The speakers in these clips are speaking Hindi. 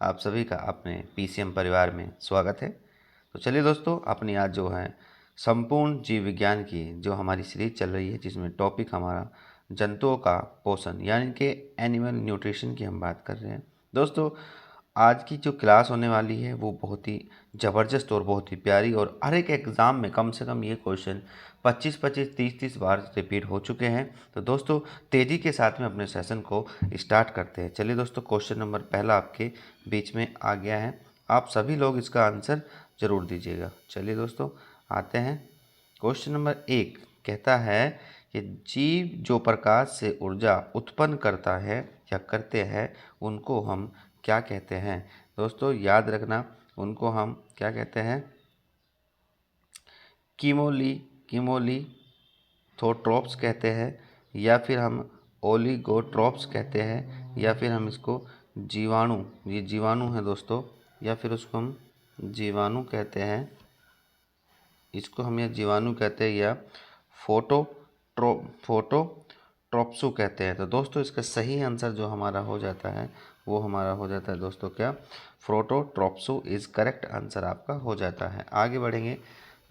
आप सभी का अपने पीसीएम परिवार में स्वागत है। तो चलिए दोस्तों, अपनी आज जो है संपूर्ण जीव विज्ञान की जो हमारी सीरीज चल रही है, जिसमें टॉपिक हमारा जंतुओं का पोषण यानी कि एनिमल न्यूट्रिशन की हम बात कर रहे हैं। दोस्तों, आज की जो क्लास होने वाली है वो बहुत ही ज़बरदस्त और बहुत ही प्यारी, और हर एक एग्ज़ाम में कम से कम ये क्वेश्चन 25-25, 30-30 बार रिपीट हो चुके हैं। तो दोस्तों, तेज़ी के साथ में अपने सेशन को स्टार्ट करते हैं। चलिए दोस्तों, क्वेश्चन नंबर पहला आपके बीच में आ गया है। आप सभी लोग इसका आंसर ज़रूर दीजिएगा। चलिए दोस्तों, आते हैं। क्वेश्चन नंबर 1 कहता है कि जीव जो प्रकाश से ऊर्जा उत्पन्न करता है या करते हैं, उनको हम क्या कहते हैं। दोस्तों याद रखना, उनको हम क्या कहते हैं? कीमोली कीमोली थोट्रोप्स कहते हैं, या फिर हम ओलिगोट्रोप्स कहते हैं, या फिर हम इसको जीवाणु, ये जीवाणु है दोस्तों, या फिर उसको हम जीवाणु कहते हैं, इसको हम या जीवाणु कहते हैं, या फोटोट्रोप्सु कहते हैं। तो दोस्तों इसका सही आंसर जो हमारा हो जाता है वो हमारा हो जाता है दोस्तों क्या? फोटोट्रोप्सु इज करेक्ट आंसर आपका हो जाता है। आगे बढ़ेंगे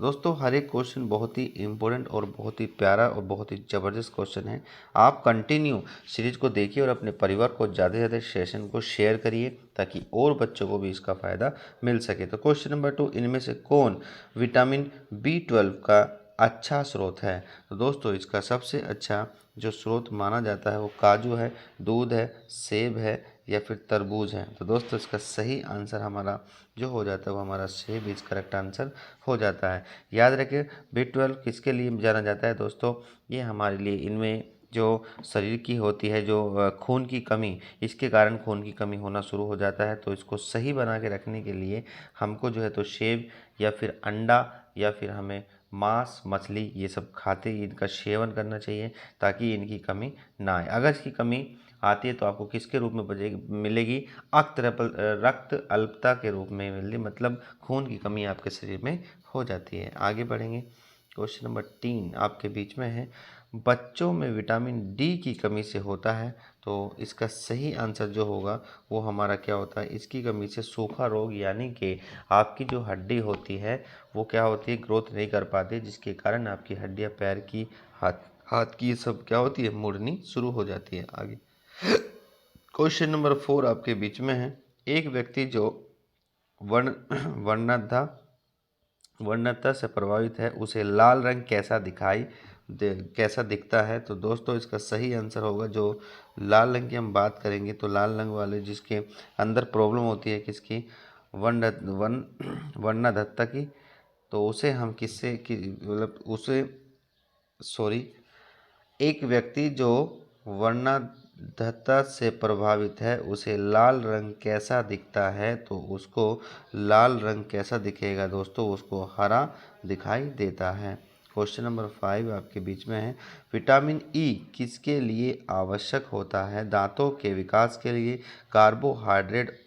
दोस्तों। हर एक क्वेश्चन बहुत ही इम्पोर्टेंट और बहुत ही प्यारा और बहुत ही ज़बरदस्त क्वेश्चन है। आप कंटिन्यू सीरीज को देखिए और अपने परिवार को ज़्यादा से ज़्यादा सेशन को शेयर करिए, ताकि और बच्चों को भी इसका फ़ायदा मिल सके। तो क्वेश्चन नंबर 2, इनमें से कौन विटामिन B12 का अच्छा स्रोत है? तो दोस्तों इसका सबसे अच्छा जो स्रोत माना जाता है वो काजू है, दूध है, सेब है, या फिर तरबूज है। तो दोस्तों इसका सही आंसर हमारा जो हो जाता है वो हमारा सेब इज करेक्ट आंसर हो जाता है। याद रखिए, B12 किसके लिए जाना जाता है दोस्तों? ये हमारे लिए, इनमें जो शरीर की होती है जो खून की कमी, इसके कारण खून की कमी होना शुरू हो जाता है। तो इसको सही बना के रखने के लिए हमको जो है तो सेब या फिर अंडा या फिर हमें मांस, मछली ये सब खाते इनका सेवन करना चाहिए, ताकि इनकी कमी ना आए। अगर इसकी कमी आती है तो आपको किसके रूप में मिलेगी? रक्त अल्पता के रूप में मिलेगी, मतलब खून की कमी आपके शरीर में हो जाती है। आगे बढ़ेंगे। क्वेश्चन नंबर 3 आपके बीच में है, बच्चों में विटामिन डी की कमी से होता है। तो इसका सही आंसर जो होगा वो हमारा क्या होता है? इसकी कमी से सूखा रोग, यानी कि आपकी जो हड्डी होती है वो क्या होती है? ग्रोथ नहीं कर पाती, जिसके कारण आपकी हड्डियां, पैर की, हाथ की, सब क्या होती है? मुड़नी शुरू हो जाती है। आगे क्वेश्चन नंबर 4 आपके बीच में है, एक व्यक्ति जो वर्ण वर्णता वर्णता से प्रभावित है, उसे लाल रंग कैसा दिखता है? तो दोस्तों इसका सही आंसर होगा, जो लाल रंग की हम बात करेंगे तो लाल रंग वाले जिसके अंदर प्रॉब्लम होती है, किसकी? वर्णधत्ता की। तो उसे हम किससे कि मतलब उसे सॉरी एक व्यक्ति जो वर्णधत्ता से प्रभावित है, उसे लाल रंग कैसा दिखता है? तो उसको लाल रंग कैसा दिखेगा दोस्तों? उसको हरा दिखाई देता है। क्वेश्चन नंबर 5 आपके बीच में है, विटामिन ई किसके लिए आवश्यक होता है? दांतों के विकास के लिए, कार्बोहाइड्रेट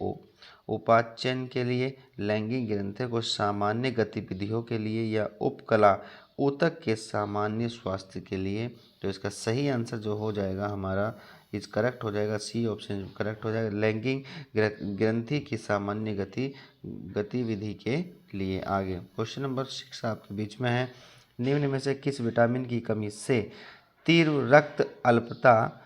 उपापचयन के लिए, लैंगिक ग्रंथि को सामान्य गतिविधियों के लिए, या उपकला ऊतक के सामान्य स्वास्थ्य के लिए। तो इसका सही आंसर जो हो जाएगा हमारा इज करेक्ट हो जाएगा, सी ऑप्शन करेक्ट हो जाएगा, लैंगिक ग्रंथि की सामान्य गतिविधि के लिए। आगे क्वेश्चन नंबर 6 आपके बीच में है, निम्न में से किस विटामिन की कमी से तीव्र रक्त अल्पता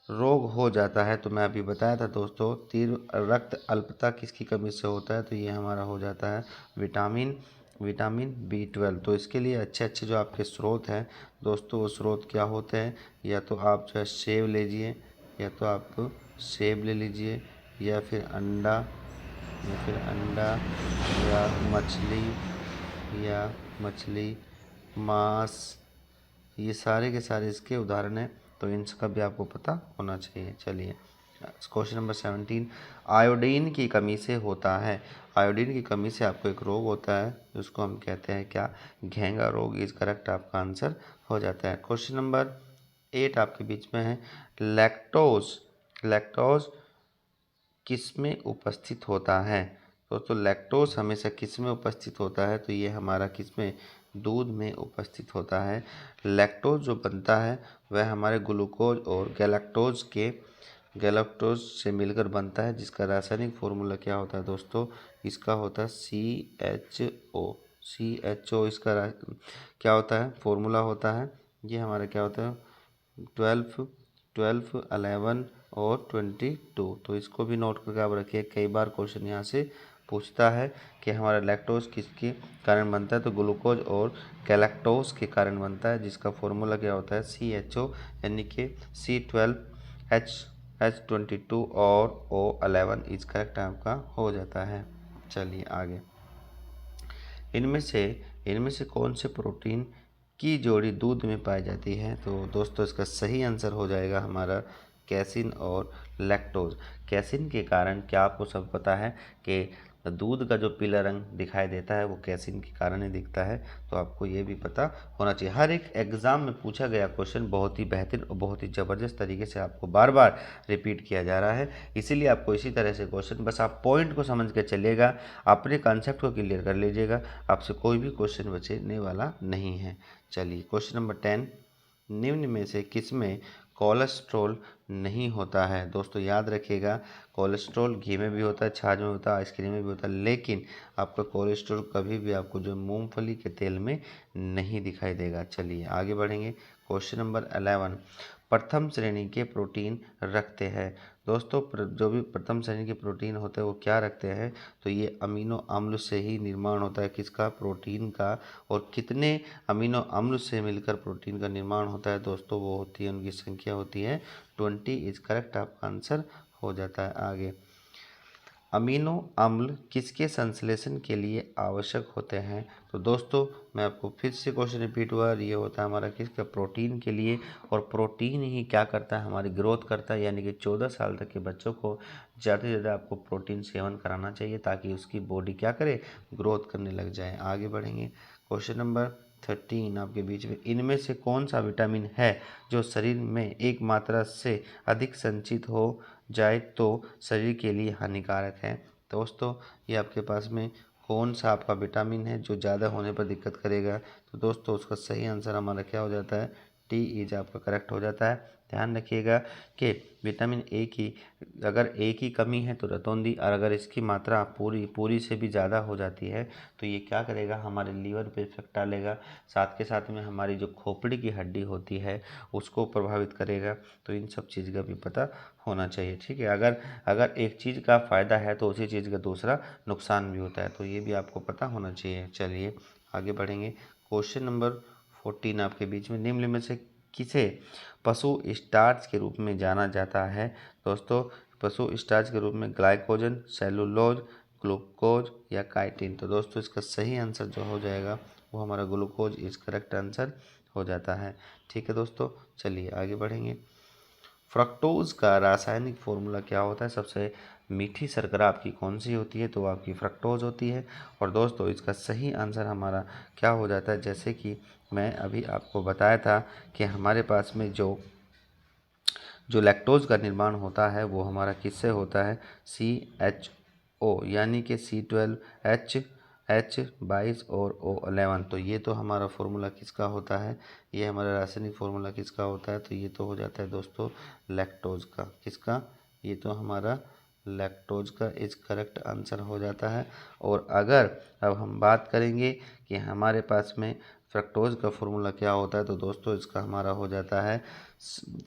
रोग हो जाता है? तो मैं अभी बताया था दोस्तों, तीव्र रक्त अल्पता किसकी कमी से होता है? तो ये हमारा हो जाता है विटामिन B12। तो इसके लिए अच्छे अच्छे जो आपके स्रोत हैं दोस्तों, वो स्रोत क्या होते हैं? या तो आप जो है सेब लीजिए, या तो आप सेब ले लीजिए, या फिर अंडा, या मछली, मांस, ये सारे के सारे इसके उदाहरण हैं। तो इनका भी आपको पता होना चाहिए। चलिए क्वेश्चन नंबर 17, आयोडीन की कमी से होता है। आयोडीन की कमी से आपको एक रोग होता है, जिसको हम कहते हैं क्या? घेंगा रोग इज करेक्ट आपका आंसर हो जाता है। क्वेश्चन नंबर 8 आपके बीच में है, लैक्टोज किस में उपस्थित होता है? दोस्तों लैक्टोज हमेशा किस में उपस्थित होता है? तो ये हमारा किस में? दूध में उपस्थित होता है। लैक्टोज जो बनता है वह हमारे ग्लूकोज और गैलेक्टोज के गैलेक्टोज से मिलकर बनता है, जिसका रासायनिक फॉर्मूला क्या होता है दोस्तों, इसका होता है CHO। CHO इसका क्या होता है, फॉर्मूला होता है, ये हमारा क्या होता है 12, 11 और 22। तो इसको भी नोट करके आप रखिए, कई बार क्वेश्चन यहाँ से पूछता है कि हमारा लैक्टोज किसके कारण बनता है, तो ग्लूकोज और गैलेक्टोज के कारण बनता है, जिसका फॉर्मूला क्या होता है CHO, यानी कि C12H22 और O11 इज करेक्ट आपका हो जाता है। चलिए आगे, इनमें से कौन से प्रोटीन की जोड़ी दूध में पाई जाती है, तो दोस्तों इसका सही आंसर हो जाएगा हमारा कैसिन और लैक्टोज। कैसिन के कारण क्या आपको सब पता है कि दूध का जो पीला रंग दिखाई देता है वो कैसिन के कारण ही दिखता है, तो आपको ये भी पता होना चाहिए। हर एक एग्ज़ाम में पूछा गया क्वेश्चन बहुत ही बेहतरीन और बहुत ही ज़बरदस्त तरीके से आपको बार बार रिपीट किया जा रहा है, इसीलिए आपको इसी तरह से क्वेश्चन, बस आप पॉइंट को समझ के चलिएगा, अपने कॉन्सेप्ट को क्लियर कर लीजिएगा, आपसे कोई भी क्वेश्चन बचने वाला नहीं है। चलिए क्वेश्चन नंबर 10, निम्न में से किसमें कोलेस्ट्रॉल नहीं होता है। दोस्तों याद रखिएगा, कोलेस्ट्रॉल घी में भी होता है, छाछ में होता है, आइसक्रीम में भी होता है, लेकिन आपका कोलेस्ट्रॉल कभी भी आपको जो मूंगफली के तेल में नहीं दिखाई देगा। चलिए आगे बढ़ेंगे, क्वेश्चन नंबर 11, प्रथम श्रेणी के प्रोटीन रखते हैं। दोस्तों जो भी प्रथम श्रेणी के प्रोटीन होते हैं वो क्या रखते हैं, तो ये अमीनो अम्ल से ही निर्माण होता है, किसका, प्रोटीन का। और कितने अमीनो अम्ल से मिलकर प्रोटीन का निर्माण होता है दोस्तों, वो होती है, उनकी संख्या होती है 20 इज करेक्ट आपका आंसर हो जाता है। आगे, अमीनो अम्ल किसके संश्लेषण के लिए आवश्यक होते हैं, तो दोस्तों मैं आपको फिर से क्वेश्चन रिपीट हुआ, ये होता है हमारा किसका, प्रोटीन के लिए। और प्रोटीन ही क्या करता है, हमारी ग्रोथ करता है, यानी कि 14 साल तक के बच्चों को ज़्यादा से ज़्यादा आपको प्रोटीन सेवन कराना चाहिए, ताकि उसकी बॉडी क्या करे, ग्रोथ करने लग जाए। आगे बढ़ेंगे, क्वेश्चन नंबर 13 आपके बीच में, इनमें से कौन सा विटामिन है जो शरीर में एक मात्रा से अधिक संचित हो जाए तो शरीर के लिए हानिकारक है। दोस्तों ये आपके पास में कौन सा आपका विटामिन है जो ज़्यादा होने पर दिक्कत करेगा, तो दोस्तों उसका सही आंसर हमारा क्या हो जाता है, टी इज आपका करेक्ट हो जाता है। ध्यान रखिएगा कि विटामिन ए की अगर ए की कमी है तो रतौंधी, और अगर इसकी मात्रा पूरी से भी ज़्यादा हो जाती है तो ये क्या करेगा, हमारे लीवर पे इफेक्ट डालेगा, साथ के साथ में हमारी जो खोपड़ी की हड्डी होती है उसको प्रभावित करेगा। तो इन सब चीज़ का भी पता होना चाहिए, ठीक है। अगर एक चीज़ का फ़ायदा है तो उसी चीज़ का दूसरा नुकसान भी होता है, तो ये भी आपको पता होना चाहिए। चलिए आगे बढ़ेंगे, क्वेश्चन नंबर 14 आपके बीच में, निम्न में से किसे पशु स्टार्च के रूप में जाना जाता है। दोस्तों पशु स्टार्च के रूप में ग्लाइकोजन, सेलुलोज, ग्लूकोज या काइटिन, तो दोस्तों इसका सही आंसर जो हो जाएगा वो हमारा ग्लूकोज इस करेक्ट आंसर हो जाता है, ठीक है दोस्तों। चलिए आगे बढ़ेंगे, फ्रक्टोज का रासायनिक फॉर्मूला क्या होता है, सबसे मीठी शर्करा आपकी कौन सी होती है, तो आपकी फ्रक्टोज होती है। और दोस्तों इसका सही आंसर हमारा क्या हो जाता है, जैसे कि मैं अभी आपको बताया था कि हमारे पास में जो लैक्टोज का निर्माण होता है वो हमारा किससे होता है, CHO, यानी कि C12H22 और O11। तो ये तो हमारा फॉर्मूला किसका होता है, ये हमारा रासायनिक फॉर्मूला किसका होता है, तो ये तो हो जाता है दोस्तों लैक्टोज का, किसका, ये तो हमारा लैक्टोज का इज करेक्ट आंसर हो जाता है। और अगर अब हम बात करेंगे कि हमारे पास में फ्रक्टोज का फॉर्मूला क्या होता है, तो दोस्तों इसका हमारा हो जाता है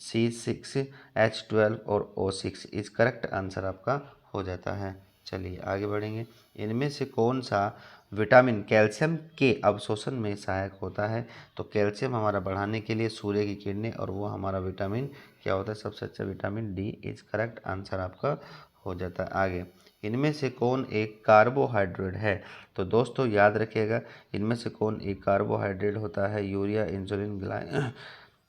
C6H12 और O6 इस करेक्ट आंसर आपका हो जाता है। चलिए आगे बढ़ेंगे, इनमें से कौन सा विटामिन कैल्शियम के अवशोषण में सहायक होता है, तो कैल्शियम हमारा बढ़ाने के लिए सूर्य की किरणें, और वो हमारा विटामिन क्या होता है, सबसे अच्छा vitamin D is correct answer आपका हो जाता है। आगे, इनमें से कौन एक कार्बोहाइड्रेट है, तो दोस्तों याद रखिएगा, इनमें से कौन एक कार्बोहाइड्रेट होता है, यूरिया, इंसुलिन,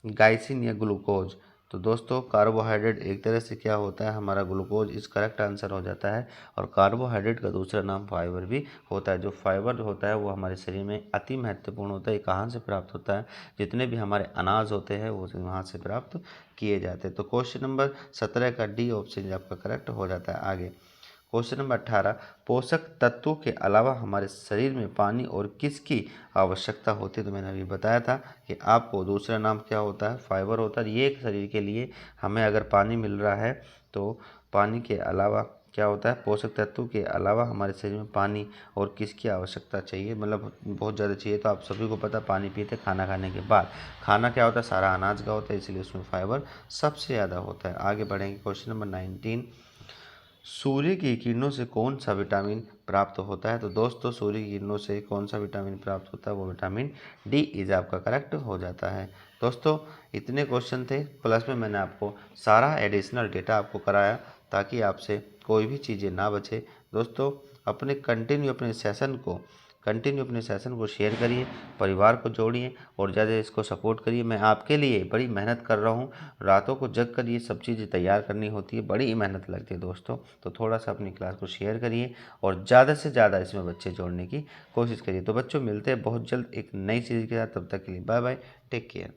गाइसिन या ग्लूकोज। तो दोस्तों कार्बोहाइड्रेट एक तरह से क्या होता है, हमारा ग्लूकोज इस करेक्ट आंसर हो जाता है। और कार्बोहाइड्रेट का दूसरा नाम फाइबर भी होता है। जो फाइबर होता है वो हमारे शरीर में अति महत्वपूर्ण होता है। ये कहाँ से प्राप्त होता है, जितने भी हमारे अनाज होते हैं वो वहाँ से प्राप्त किए जाते हैं। तो क्वेश्चन नंबर 17 का डी ऑप्शन आपका करेक्ट हो जाता है। आगे, क्वेश्चन नंबर 18, पोषक तत्वों के अलावा हमारे शरीर में पानी और किसकी आवश्यकता होती है? तो मैंने अभी बताया था कि आपको दूसरा नाम क्या होता है, फाइबर होता है। ये एक शरीर के लिए हमें अगर पानी मिल रहा है तो पानी के अलावा क्या होता है, पोषक तत्वों के अलावा हमारे शरीर में पानी और किसकी आवश्यकता चाहिए, मतलब बहुत ज़्यादा चाहिए। तो आप सभी को पता, पानी पीते खाना खाने के बाद। खाना क्या होता है, सारा अनाज का होता है, इसलिए उसमें फाइबर सबसे ज़्यादा होता है। आगे बढ़ेंगे, क्वेश्चन नंबर 19, सूर्य की किरणों से कौन सा विटामिन प्राप्त होता है? तो दोस्तों सूर्य की किरणों से कौन सा विटामिन प्राप्त होता है, वो विटामिन डी इज आपका करेक्ट हो जाता है। दोस्तों इतने क्वेश्चन थे, प्लस में मैंने आपको सारा एडिशनल डेटा आपको कराया ताकि आपसे कोई भी चीज़ें ना बचे। दोस्तों कंटिन्यू अपने सेशन को शेयर करिए, परिवार को जोड़िए और ज़्यादा इसको सपोर्ट करिए। मैं आपके लिए बड़ी मेहनत कर रहा हूँ, रातों को जग कर ये सब चीज़ें तैयार करनी होती है, बड़ी मेहनत लगती है दोस्तों। तो थोड़ा सा अपनी क्लास को शेयर करिए और ज़्यादा से ज़्यादा इसमें बच्चे जोड़ने की कोशिश करिए। तो बच्चों मिलते हैं बहुत जल्द एक नई चीज़ के साथ, तब तक के लिए बाय बाय, टेक केयर।